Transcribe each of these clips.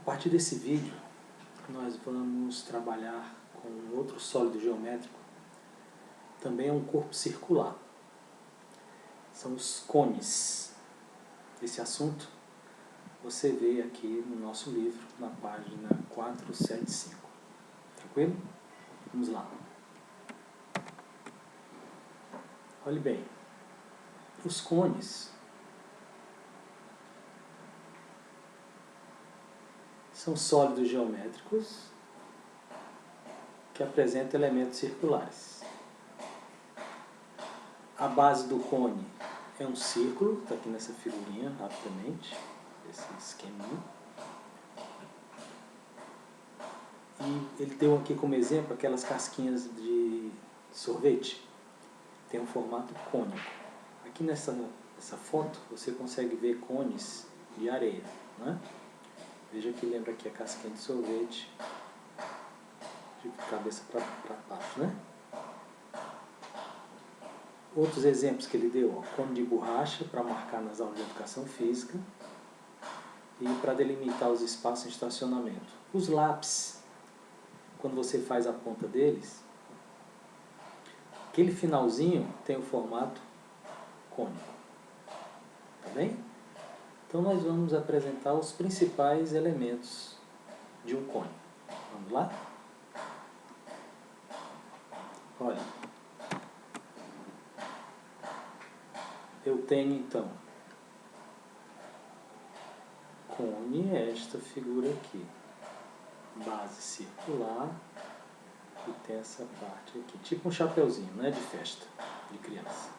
partir desse vídeo, nós vamos trabalhar com outro sólido geométrico, também é um corpo circular. São os cones. Esse assunto você vê aqui no nosso livro, na página 475. Tranquilo? Vamos lá. Olhe bem, os cones são sólidos geométricos que apresentam elementos circulares. A base do cone é um círculo, está aqui nessa figurinha, rapidamente, esse esqueminha. E ele deu aqui como exemplo aquelas casquinhas de sorvete, tem um formato cônico. Aqui nessa foto você consegue ver cones de areia, né? Veja que lembra aqui a casquinha de sorvete, de cabeça para baixo, né? Outros exemplos que ele deu, ó, cone de borracha para marcar nas aulas de educação física e para delimitar os espaços em estacionamento. Os lápis, quando você faz a ponta deles, aquele finalzinho tem o formato cônico. Tá bem? Então nós vamos apresentar os principais elementos de um cone. Vamos lá? Olha, eu tenho então cone, é esta figura aqui, base circular, e tem essa parte aqui, tipo um chapeuzinho, né, de festa, de criança.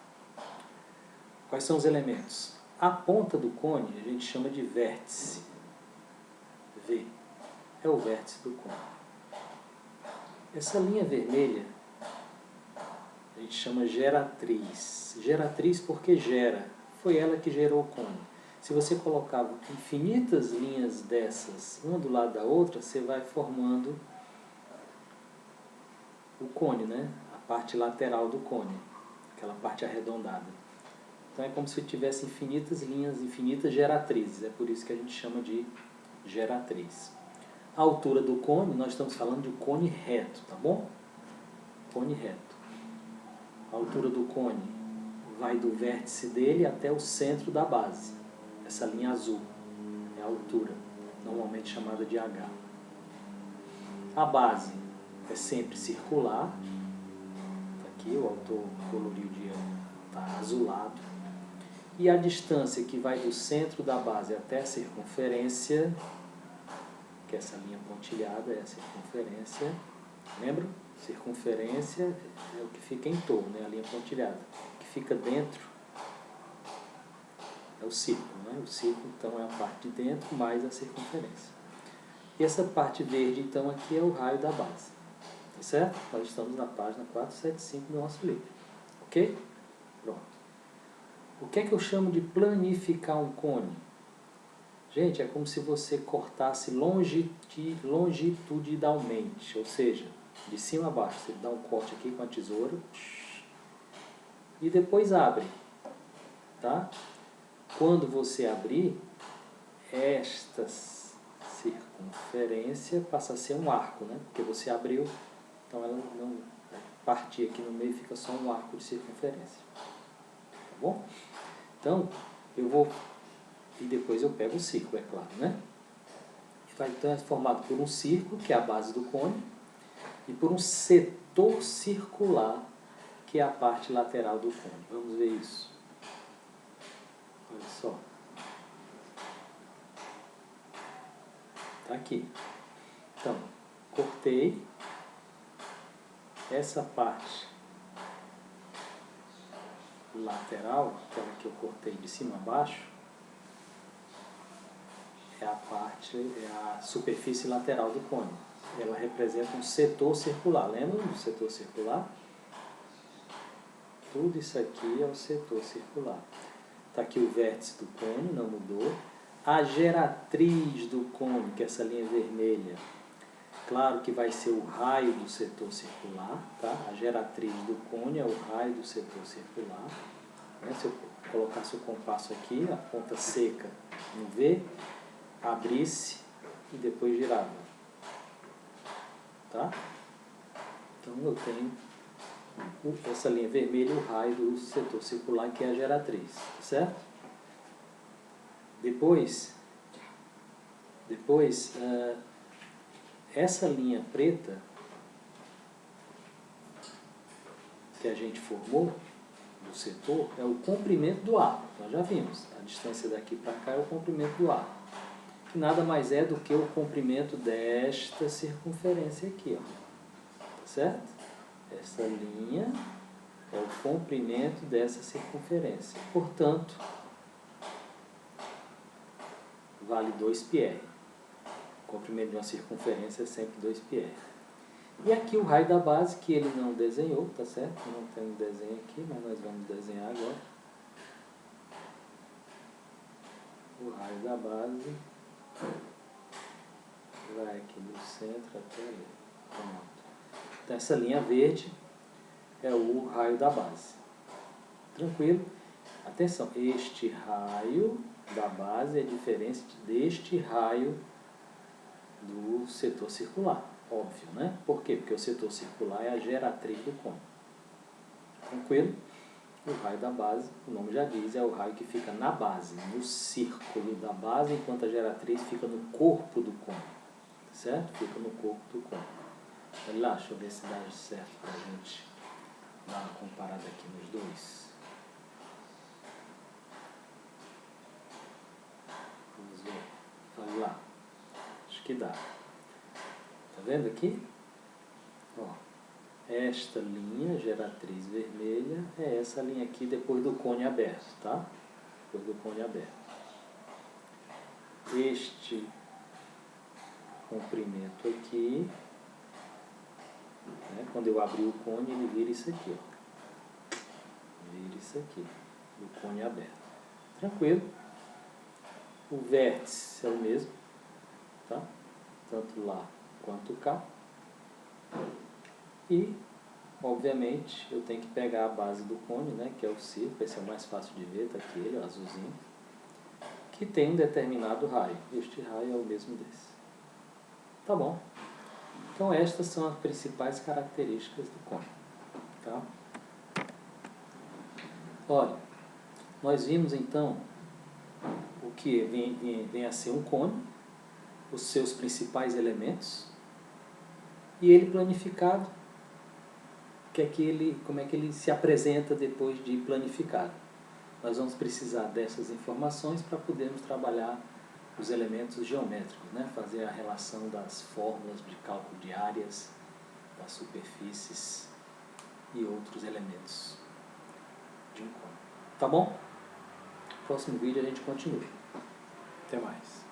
Quais são os elementos? A ponta do cone a gente chama de vértice. V é o vértice do cone. Essa linha vermelha a gente chama geratriz. Geratriz porque gera. Foi ela que gerou o cone. Se você colocava infinitas linhas dessas, uma do lado da outra, você vai formando o cone, né? A parte lateral do cone, aquela parte arredondada. Então é como se tivesse infinitas linhas, infinitas geratrizes. É por isso que a gente chama de geratriz. A altura do cone, nós estamos falando de cone reto, tá bom? Cone reto. A altura do cone vai do vértice dele até o centro da base. Essa linha azul é a altura, normalmente chamada de H. A base é sempre circular. Tá aqui, o autor coloriu de tá azulado. E a distância que vai do centro da base até a circunferência, que é essa linha pontilhada, é a circunferência. Lembra? Circunferência é o que fica em torno, né? A linha pontilhada. O que fica dentro é o círculo, né? O círculo, então, é a parte de dentro mais a circunferência. E essa parte verde, então, aqui é o raio da base. Tá certo? Nós estamos na página 475 do nosso livro. Ok? Pronto. O que é que eu chamo de planificar um cone? Gente, é como se você cortasse longitudinalmente, ou seja, de cima a baixo. Você dá um corte aqui com a tesoura e depois abre. Tá? Quando você abrir, esta circunferência passa a ser um arco, né? Porque você abriu, então ela não partir aqui no meio, fica só um arco de circunferência. Tá bom? Então, eu vou... E depois eu pego o círculo, é claro, né? Então é formado por um círculo, que é a base do cone, e por um setor circular, que é a parte lateral do cone. Vamos ver isso. Olha só. Está aqui. Então, cortei essa parte lateral, aquela que eu cortei de cima a baixo, é a superfície lateral do cone. Ela representa um setor circular. Lembra do setor circular? Tudo isso aqui é o setor circular. Está aqui o vértice do cone, não mudou. A geratriz do cone, que é essa linha vermelha, claro que vai ser o raio do setor circular. Tá? A geratriz do cone é o raio do setor circular. Se eu colocasse o compasso aqui, a ponta seca no V, abrisse e depois girava. Tá? Então eu tenho essa linha vermelha, o raio do setor circular, que é a geratriz, certo? Depois essa linha preta que a gente formou do setor é o comprimento do arco. Nós já vimos, a distância daqui para cá é o comprimento do arco, que nada mais é do que o comprimento desta circunferência aqui, ó. Certo? Essa linha é o comprimento dessa circunferência. Portanto, vale 2πr. O comprimento de uma circunferência é sempre 2πr. E aqui o raio da base, que ele não desenhou, tá certo? Não tem desenho aqui, mas nós vamos desenhar agora. O raio da base vai aqui do centro até ali. Pronto. Então essa linha verde é o raio da base. Tranquilo? Atenção, este raio da base é diferente deste raio do setor circular. Óbvio, né? Por quê? Porque o setor circular é a geratriz do cônico. Tranquilo? O raio da base, o nome já diz, é o raio que fica na base, no círculo da base, enquanto a geratriz fica no corpo do cônico. Certo? Fica no corpo do cônico. Olha lá, deixa eu ver se dá certo para a gente dar uma comparada aqui nos dois. Vamos ver. Olha lá. Acho que dá. Tá vendo aqui? Ó, esta linha geratriz vermelha é essa linha aqui depois do cone aberto, tá? Depois do cone aberto. Este comprimento aqui, né, quando eu abrir o cone, ele vira isso aqui, ó. Vira isso aqui, do cone aberto. Tranquilo? O vértice é o mesmo, tá? Tanto lá quanto cá. E, obviamente, eu tenho que pegar a base do cone, né, que é o círculo, esse é o mais fácil de ver, tá aqui ele, o azulzinho, que tem um determinado raio. Este raio é o mesmo desse. Tá bom? Então, estas são as principais características do cone. Tá? Olha, nós vimos, então, o que vem a ser um cone, os seus principais elementos, e ele planificado, como é que ele se apresenta depois de planificado. Nós vamos precisar dessas informações para podermos trabalhar os elementos geométricos, né? Fazer a relação das fórmulas de cálculo de áreas, das superfícies e outros elementos de um cônico. Tá bom? No próximo vídeo a gente continua. Até mais.